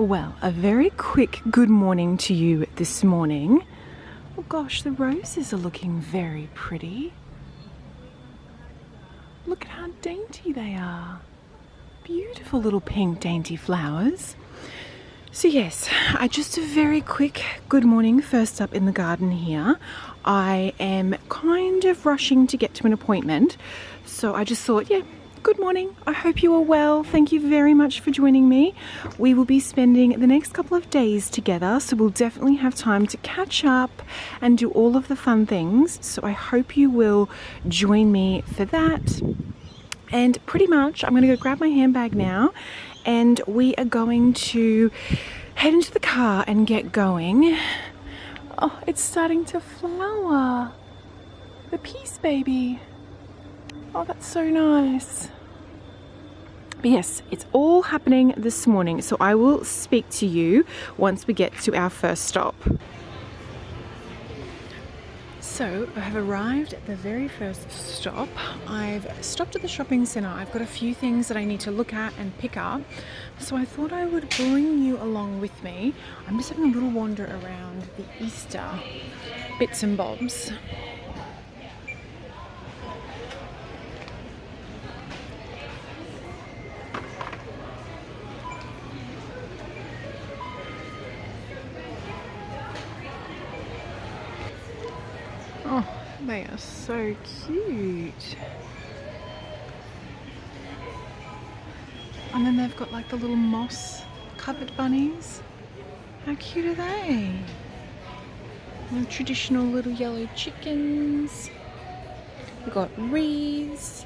Well, a very quick good morning to you this morning. Oh gosh, the roses are looking very pretty. Look at how dainty they are. Beautiful little pink dainty flowers. So yes, just a very quick good morning. First up in the garden here. I am kind of rushing to get to an appointment. So I just thought, yeah, good morning. I hope you are well. Thank you very much for joining me. We will be spending the next couple of days together, so we'll definitely have time to catch up and do all of the fun things. So I hope you will join me for that. And pretty much, I'm going to go grab my handbag now, and we are going to head into the car and get going. Oh, it's starting to flower. The peace baby. Oh, that's so nice. But yes, it's all happening this morning, so I will speak to you once we get to our first stop. So I have arrived at the very first stop. I've stopped at the shopping centre. I've got a few things that I need to look at and pick up, so I thought I would bring you along with me. I'm just having a little wander around the Easter bits and bobs. Oh, they are so cute. And then they've got like the little moss covered bunnies. How cute are they? And traditional little yellow chickens. We've got wreaths.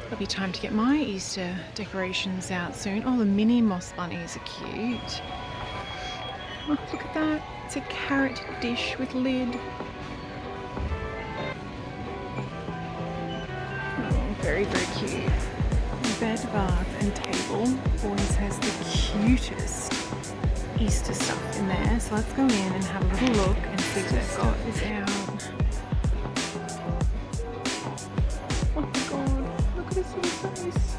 It'll be time to get my Easter decorations out soon. Oh, the mini moss bunnies are cute. Oh, look at that. It's a carrot dish with lid. Oh, very, very cute. The bed, bath and table always has the cutest Easter stuff in there. So let's go in and have a little look and see what they've got is out. Oh my god, look at this little face.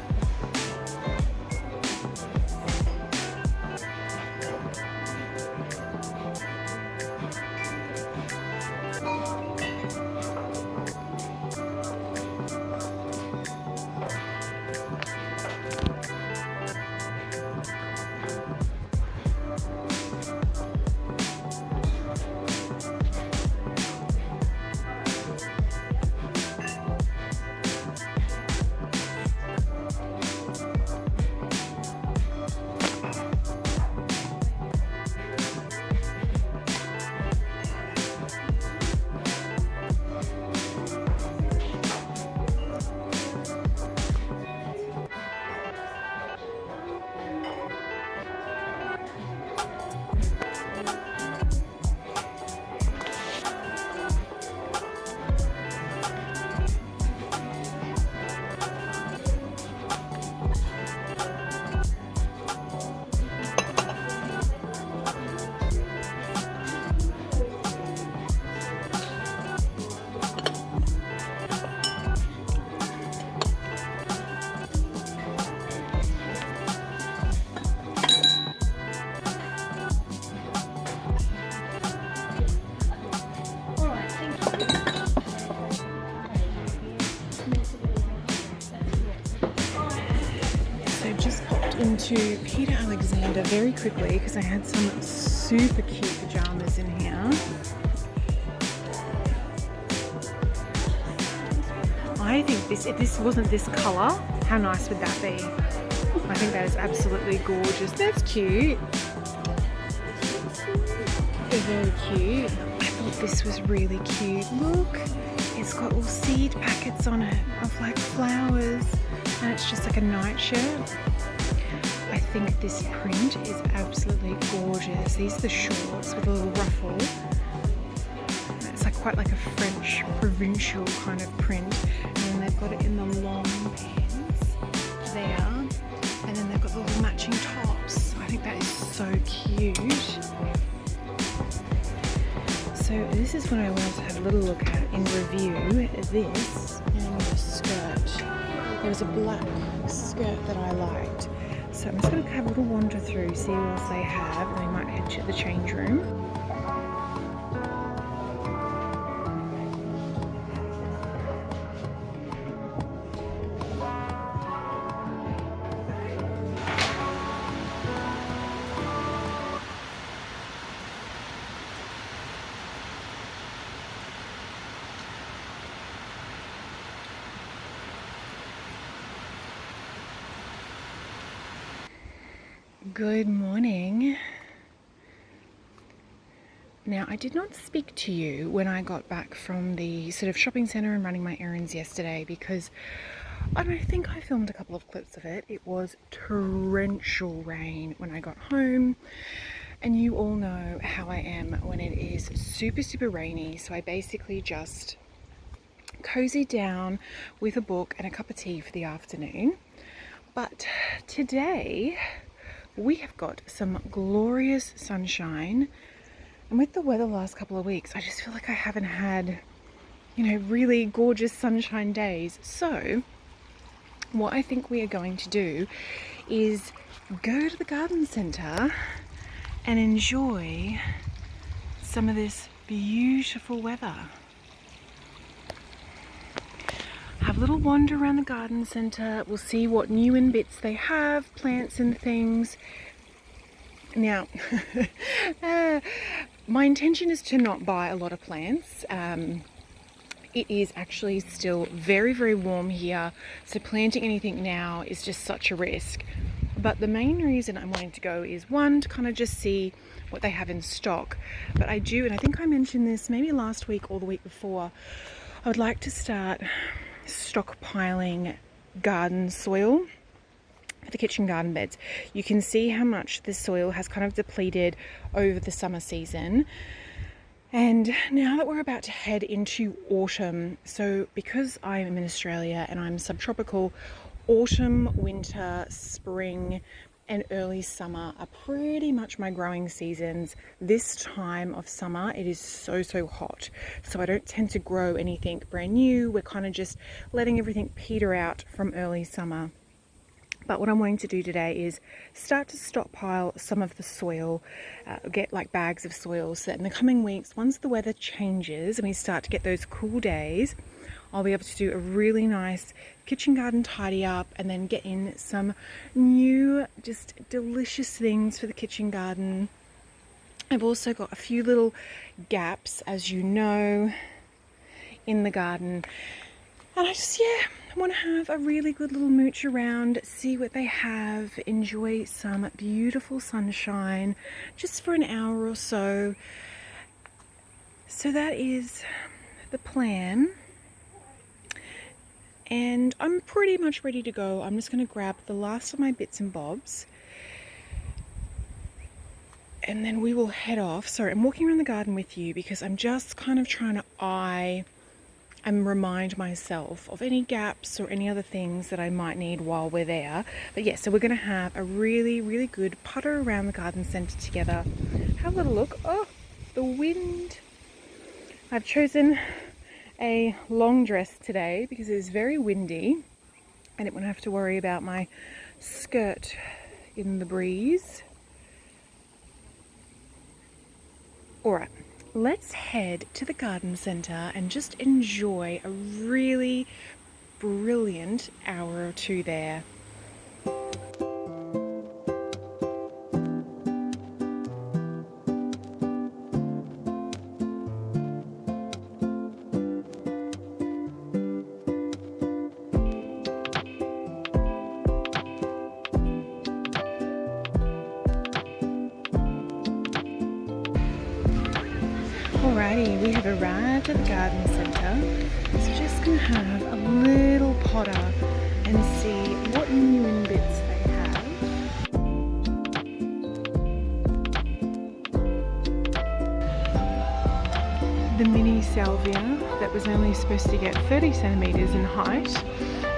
Into Peter Alexander very quickly because I had some super cute pajamas in here. I think if this wasn't this colour, how nice would that be? I think that is absolutely gorgeous. That's cute. They're very cute. I thought this was really cute. Look, it's got all seed packets on it of like flowers, and it's just like a nightshirt. I think this print is absolutely gorgeous. These are the shorts with a little ruffle. It's like quite like a French provincial kind of print. And then they've got it in the long pants there. And then they've got the little matching tops. I think that is so cute. So this is what I wanted to have a little look at in review. This and the skirt. There was a black skirt that I liked. So So I'm just going to have a little wander through, see what else they have, and we might head to the change room. Good morning. Now, I did not speak to you when I got back from the sort of shopping centre and running my errands yesterday because I don't think I filmed a couple of clips of it. It was torrential rain when I got home, and you all know how I am when it is super rainy. So I basically just cozied down with a book and a cup of tea for the afternoon. But today we have got some glorious sunshine, and with the weather the last couple of weeks, I just feel like I haven't had, really gorgeous sunshine days. So what I think we are going to do is go to the garden centre and enjoy some of this beautiful weather. Have a little wander around the garden centre. We'll see what new and bits they have, plants and things. Now, my intention is to not buy a lot of plants. It is actually still very warm here, so planting anything now is just such a risk. But the main reason I'm wanting to go is, one, to kind of just see what they have in stock. But I do, and I think I mentioned this maybe last week or the week before, I would like to start stockpiling garden soil for the kitchen garden beds. You can see how much the soil has kind of depleted over the summer season. And now that we're about to head into autumn, so because I'm in Australia and I'm subtropical, autumn, winter, spring and early summer are pretty much my growing seasons. This time of summer it is so hot, so I don't tend to grow anything brand new. We're kind of just letting everything peter out from early summer. But what I'm wanting to do today is start to stockpile some of the soil, get like bags of soil, so that in the coming weeks, once the weather changes and we start to get those cool days, I'll be able to do a really nice kitchen garden tidy up and then get in some new, just delicious things for the kitchen garden. I've also got a few little gaps, as you know, in the garden. And I want to have a really good little mooch around, see what they have, enjoy some beautiful sunshine just for an hour or so. So that is the plan. And I'm pretty much ready to go. I'm just going to grab the last of my bits and bobs, and then we will head off. Sorry, I'm walking around the garden with you because I'm just kind of trying to remind myself of any gaps or any other things that I might need while we're there. But yeah, so we're going to have a really good putter around the garden centre together. Have a little look. Oh, the wind. I've chosen a long dress today because it is very windy. I didn't want to have to worry about my skirt in the breeze. Alright, let's head to the garden centre and just enjoy a really brilliant hour or two there. Alrighty, we have arrived at the garden centre, so just going to have a little potter and see what new in bits they have. The mini salvia that was only supposed to get 30 centimetres in height,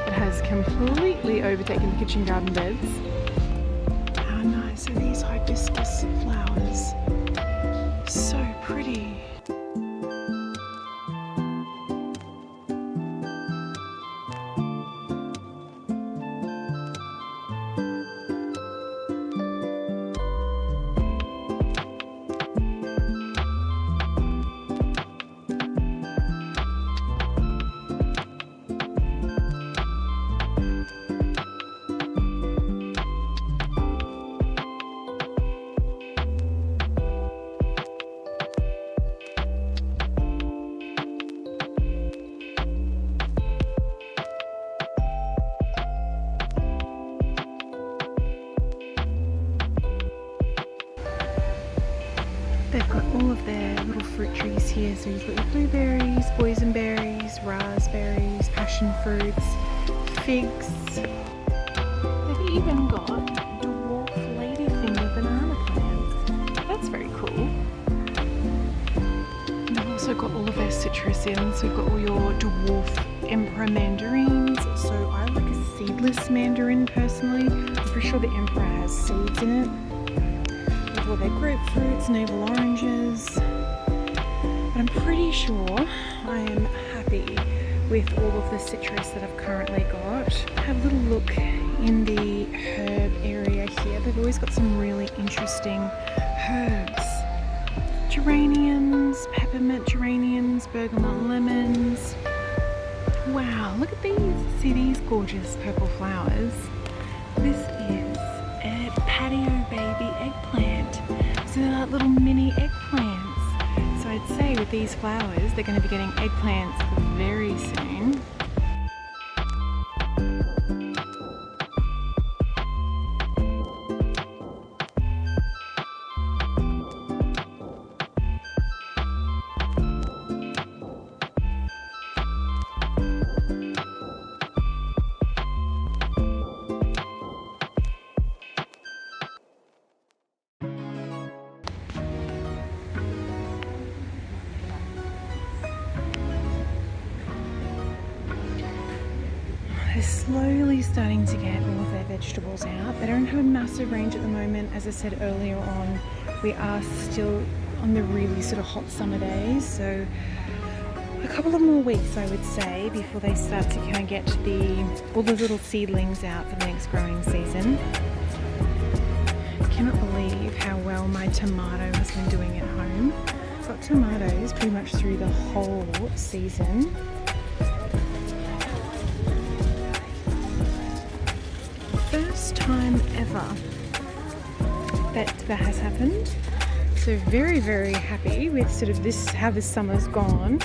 but has completely overtaken the kitchen garden beds. How nice are these hibiscus flowers? So pretty. they've got all of their little fruit trees here. So you've got your blueberries, boysenberries, raspberries, passion fruits, figs. They've even got dwarf ladyfinger banana plants. That's very cool. And they've also got all of their citrus in. So you've got all your dwarf emperor mandarins. So I like a seedless mandarin personally. I'm pretty sure the emperor has seeds in it. With all their grapefruits, navel oranges. But I'm pretty sure I am happy with all of the citrus that I've currently got. Have a little look in the herb area here. They've always got some really interesting herbs. Geraniums, peppermint geraniums, bergamot lemons. Wow, look at these. See these gorgeous purple flowers? This is a patio baby eggplant. So they're like little mini eggplants. So I'd say with these flowers, they're going to be getting eggplants very soon. They're slowly starting to get all of their vegetables out. They don't have a massive range at the moment. As I said earlier on, we are still on the really sort of hot summer days. So a couple of more weeks, I would say, before they start to kind of get all the little seedlings out for the next growing season. I cannot believe how well my tomato has been doing at home. Got tomatoes pretty much through the whole season. First time ever that has happened. So very, very happy with sort of this, how this summer's gone.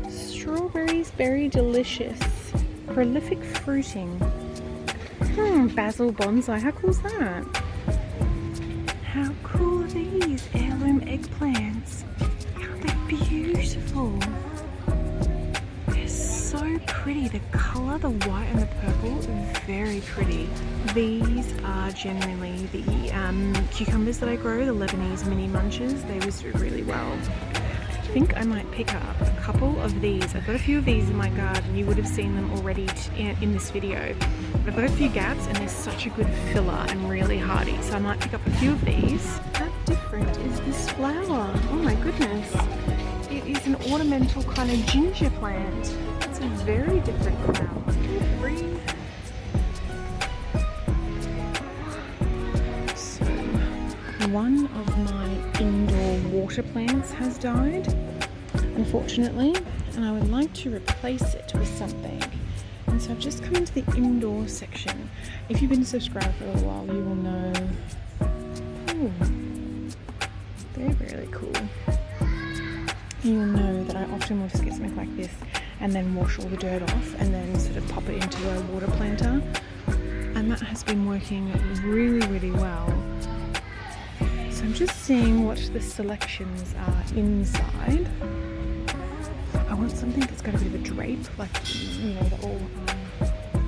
Strawberries, very delicious. Prolific fruiting. Basil bonsai, how cool is that? How cool are these heirloom eggplants? Aren't they beautiful? They're so pretty. The colour, the white and the purple, very pretty. These are genuinely the cucumbers that I grow, the Lebanese mini munches. They always do really well. I think I might pick up a couple of these. I've got a few of these in my garden. You would have seen them already in this video. But I've got a few gaps and they're such a good filler and really hardy. So I might pick up a few of these. How different is this flower? Oh my goodness. It is an ornamental kind of ginger plant. It's a very different flower. So one of my indoor water plants has died, unfortunately, and I would like to replace it with something. And so I've just come into the indoor section. If you've been subscribed for a little while, you will know. Oh, they're really cool. You'll know that I often will just get something like this and then wash all the dirt off and then sort of pop it into a water planter. And that has been working really, really well. So I'm just seeing what the selections are inside. I want something that's got a bit of a drape, like, you know, that all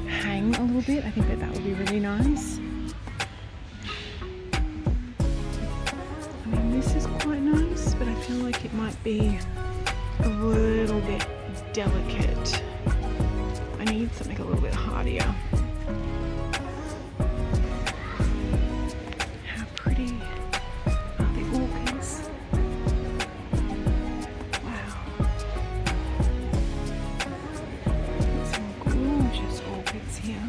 hang a little bit. I think that would be really nice. I mean, this is quite nice, but I feel like it might be a little bit delicate. I need something a little bit hardier. How pretty are the orchids? Wow. Some gorgeous orchids here.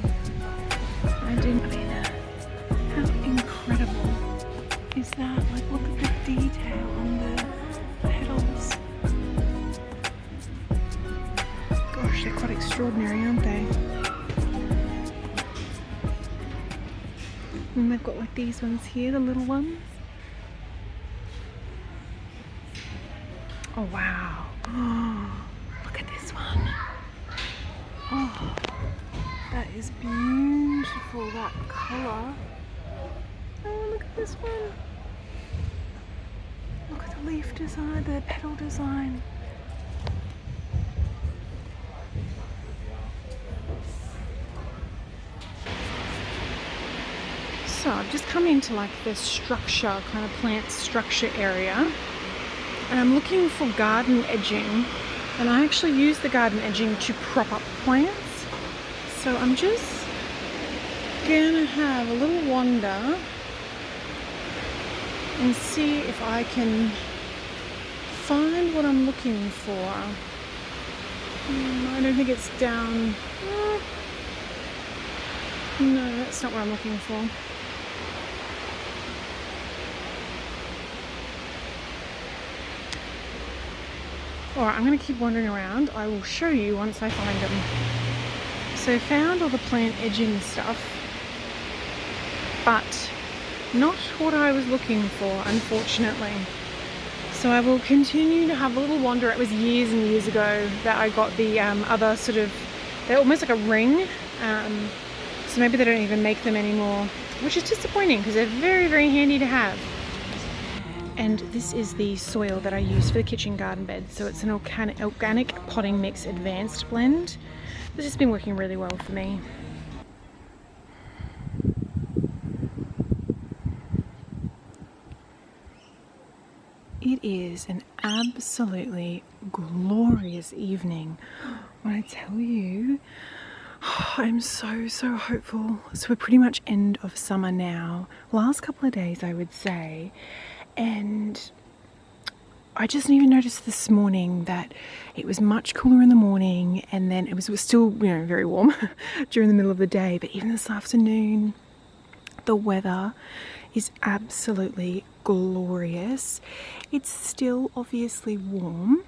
How incredible is that? Like, look at the detail on the petals. Gosh, they're quite extraordinary, aren't they? And they've got like these ones here, the little ones. Oh wow. Oh, look at this one. Oh, that is beautiful, that colour. Oh, look at this one. Look at the leaf design, the petal design. So I've just come into like the structure, kind of plant structure area, and I'm looking for garden edging, and I actually use the garden edging to prop up plants. So I'm just gonna have a little wander and see if I can find what I'm looking for. I don't think it's down. No, that's not what I'm looking for. Alright, I'm going to keep wandering around. I will show you once I find them. So found all the plant edging stuff, but not what I was looking for, unfortunately. So I will continue to have a little wander. It was years and years ago that I got the other sort of, they're almost like a ring. So maybe they don't even make them anymore, which is disappointing because they're very, very handy to have. And this is the soil that I use for the kitchen garden bed. So it's an organic potting mix advanced blend. This has been working really well for me. It is an absolutely glorious evening. When I tell you, I'm so hopeful. So we're pretty much end of summer now. Last couple of days, I would say. And I just even noticed this morning that it was much cooler in the morning, and then it was still, very warm during the middle of the day. But even this afternoon, the weather is absolutely glorious. It's still obviously warm,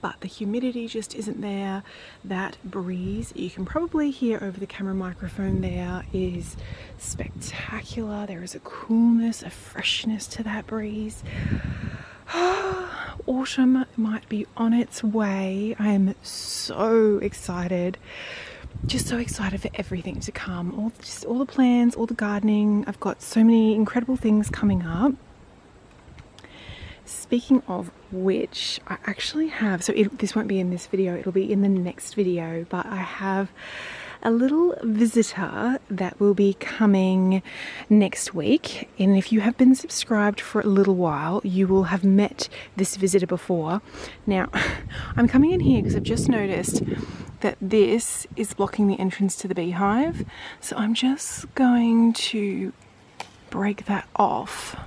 but the humidity just isn't there. That breeze you can probably hear over the camera microphone there is spectacular. There is a coolness, a freshness to that breeze. Autumn might be on its way. I am so excited. Just so excited for everything to come. All the plans, all the gardening. I've got so many incredible things coming up. Speaking of which, I actually have, this won't be in this video, it'll be in the next video, but I have a little visitor that will be coming next week. And if you have been subscribed for a little while, you will have met this visitor before. Now, I'm coming in here because I've just noticed that this is blocking the entrance to the beehive. So I'm just going to break that off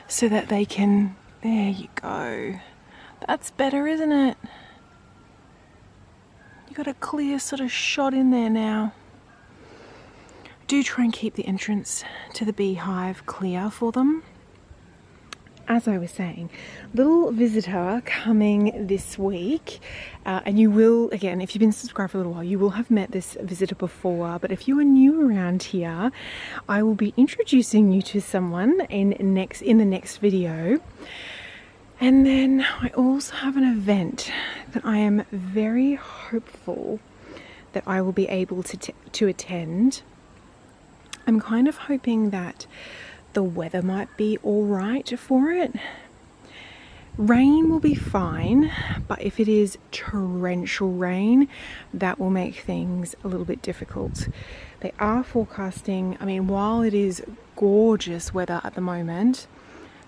so that they can, there you go. That's better, isn't it? You got a clear sort of shot in there now. Do try and keep the entrance to the beehive clear for them. As I was saying, little visitor coming this week, and you will, again, if you've been subscribed for a little while, you will have met this visitor before, but if you are new around here, I will be introducing you to someone in the next video. And then I also have an event that I am very hopeful that I will be able to attend. I'm kind of hoping that the weather might be all right for it. Rain will be fine, but if it is torrential rain, that will make things a little bit difficult. They are forecasting, while it is gorgeous weather at the moment,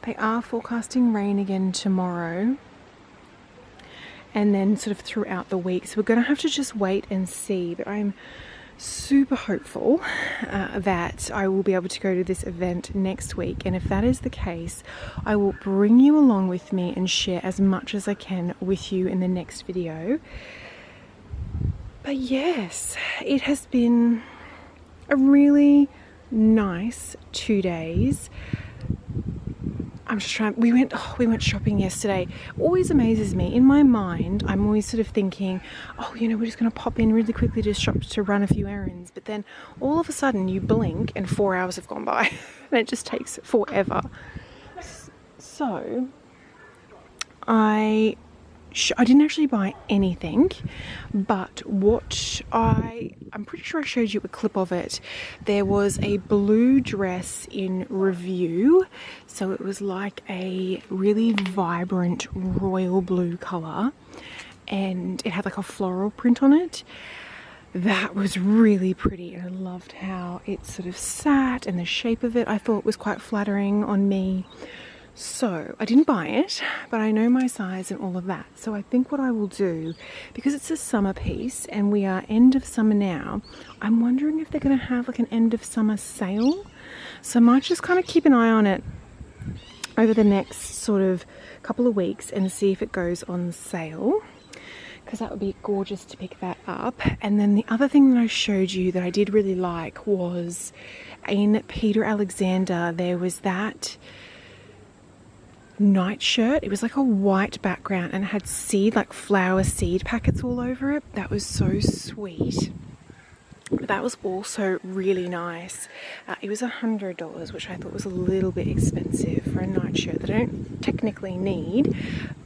they are forecasting rain again tomorrow and then sort of throughout the week. So we're going to have to just wait and see, but I'm super hopeful that I will be able to go to this event next week, and if that is the case, I will bring you along with me and share as much as I can with you in the next video. But yes, it has been a really nice 2 days. I'm just trying, we went shopping yesterday. Always amazes me, in my mind, I'm always sort of thinking, we're just going to pop in really quickly to shop to run a few errands. But then all of a sudden you blink and 4 hours have gone by and it just takes forever. So I I didn't actually buy anything, but I'm pretty sure I showed you a clip of it. There was a blue dress in review, so it was like a really vibrant royal blue color, and it had like a floral print on it. That was really pretty, and I loved how it sort of sat, and the shape of it I thought was quite flattering on me. So I didn't buy it, but I know my size and all of that. So I think what I will do, because it's a summer piece and we are end of summer now, I'm wondering if they're going to have like an end of summer sale. So I might just kind of keep an eye on it over the next sort of couple of weeks and see if it goes on sale, because that would be gorgeous to pick that up. And then the other thing that I showed you that I did really like was in Peter Alexander, there was that nightshirt. It was like a white background and it had like flower seed packets all over it. That was so sweet. But that was also really nice. It was $100, which I thought was a little bit expensive for a nightshirt that I don't technically need,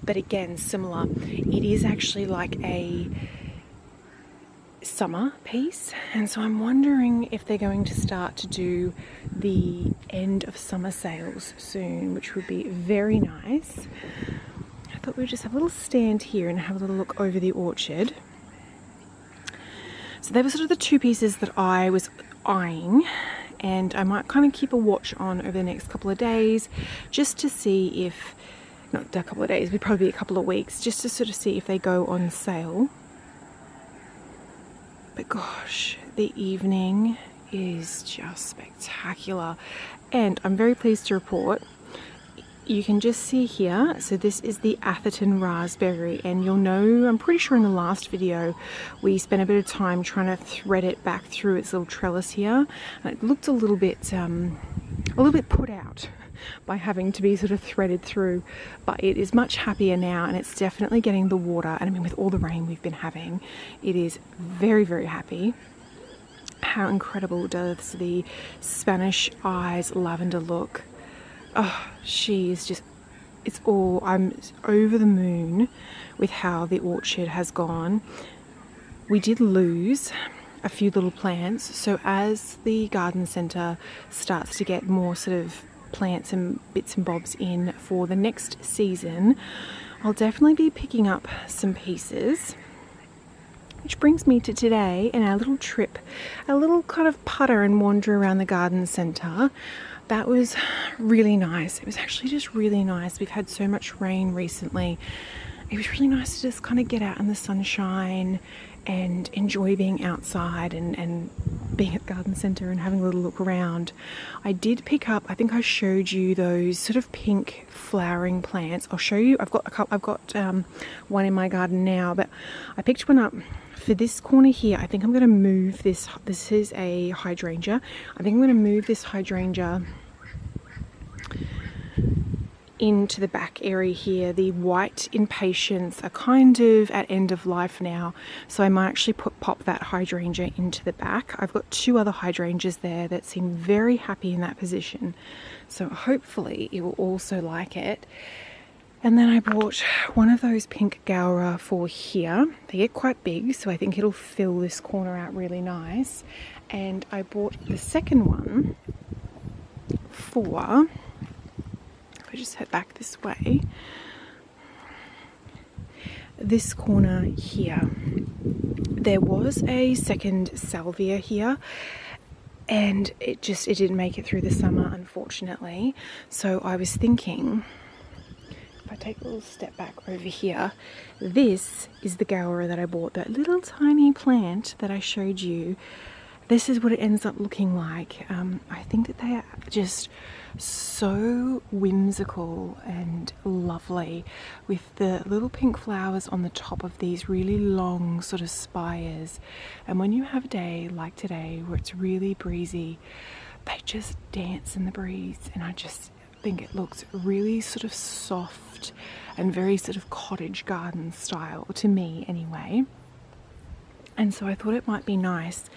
but again, similar. It is actually like a summer piece, and so I'm wondering if they're going to start to do the end of summer sales soon, which would be very nice. I thought we'd just have a little stand here and have a little look over the orchard. So they were sort of the two pieces that I was eyeing, and I might kind of keep a watch on over the next couple of days just to see if, not a couple of days, but probably a couple of weeks, just to sort of see if they go on sale. But gosh, the evening is just spectacular, and I'm very pleased to report you can just see here, so this is the Atherton raspberry, and you'll know, I'm pretty sure in the last video we spent a bit of time trying to thread it back through its little trellis here, and it looked a little bit put out by having to be sort of threaded through, but it is much happier now, and it's definitely getting the water, and I mean with all the rain we've been having, it is very, very happy. How incredible does the Spanish Eyes lavender look? Oh, she is just, I'm over the moon with how the orchard has gone. We did lose a few little plants, so as the garden centre starts to get more sort of plants and bits and bobs in for the next season, I'll definitely be picking up some pieces. Which brings me to today and our little trip, a little kind of putter and wander around the garden centre. That was really nice. It was actually just really nice. We've had so much rain recently. It was really nice to just kind of get out in the sunshine and enjoy being outside and being at the garden centre and having a little look around. I did pick up, I think I showed you those sort of pink flowering plants. I'll show you, I've got one in my garden now, but I picked one up for this corner here. I think I'm going to move this. This is a hydrangea. I think I'm going to move this hydrangea into the back area here. The white impatiens are kind of at end of life now, so I might actually pop that hydrangea into the back. I've got two other hydrangeas there that seem very happy in that position, so hopefully it will also like it. And then I bought one of those pink gaura for here. They get quite big, so I think it'll fill this corner out really nice. And I bought the second one for, if I just head back this way, this corner here. There was a second salvia here, and it didn't make it through the summer, unfortunately. So I was thinking, if I take a little step back over here, this is the gaura that I bought, that little tiny plant that I showed you. This is what it ends up looking like. I think that they are just so whimsical and lovely, with the little pink flowers on the top of these really long sort of spires. And when you have a day like today where it's really breezy, they just dance in the breeze, and I just think it looks really sort of soft and very sort of cottage garden style, to me anyway. And so I thought it might be nice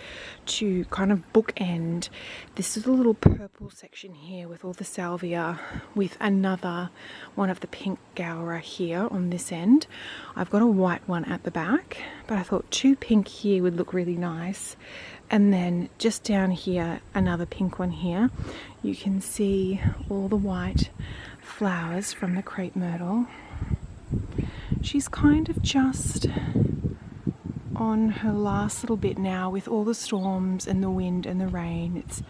to kind of bookend this is a little purple section here with all the salvia with another one of the pink gaura here on this end. I've got a white one at the back, but I thought 2 pink here would look really nice. And then just down here, another pink one here. You can see all the white flowers from the crepe myrtle. She's kind of just on her last little bit now with all the storms and the wind and the rain. It's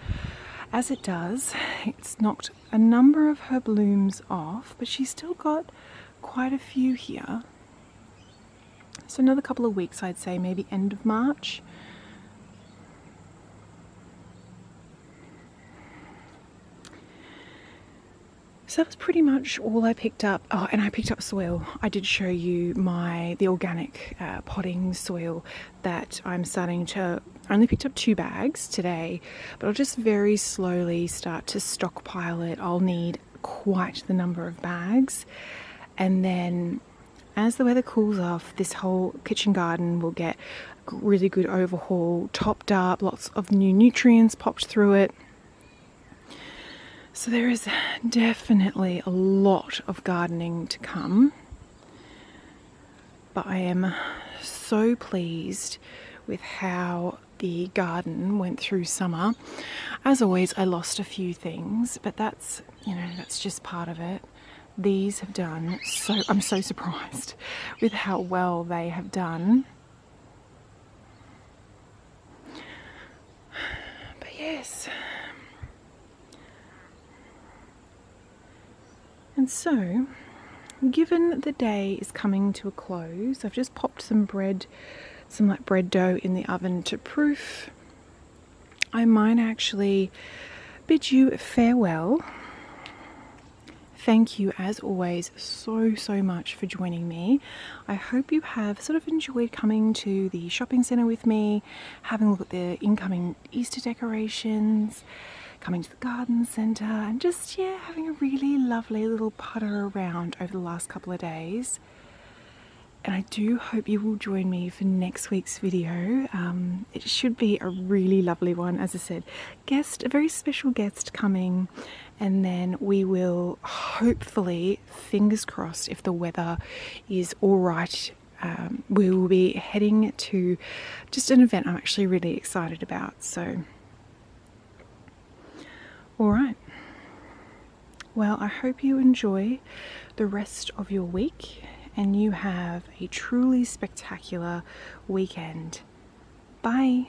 as it does, it's knocked a number of her blooms off, but she's still got quite a few here. So another couple of weeks, I'd say, maybe end of March. So that was pretty much all I picked up. Oh, and I picked up soil. I did show you the organic potting soil that I'm starting to, I only picked up 2 bags today, but I'll just very slowly start to stockpile it. I'll need quite the number of bags. And then as the weather cools off, this whole kitchen garden will get a really good overhaul, topped up, lots of new nutrients popped through it. So there is definitely a lot of gardening to come, but I am so pleased with how the garden went through summer. As always, I lost a few things, but that's, you know, that's just part of it. These have done so, I'm so surprised with how well they have done. But yes. And so, given the day is coming to a close, I've just popped some bread, some like bread dough in the oven to proof. I might actually bid you farewell. Thank you as always so much for joining me. I hope you have sort of enjoyed coming to the shopping centre with me, having a look at the incoming Easter decorations, coming to the garden centre, and just, yeah, having a really lovely little putter around over the last couple of days. And I do hope you will join me for next week's video. It should be a really lovely one. As I said, a very special guest coming, and then we will hopefully, fingers crossed, if the weather is all right, we will be heading to just an event I'm actually really excited about. So all right, well, I hope you enjoy the rest of your week and you have a truly spectacular weekend. Bye.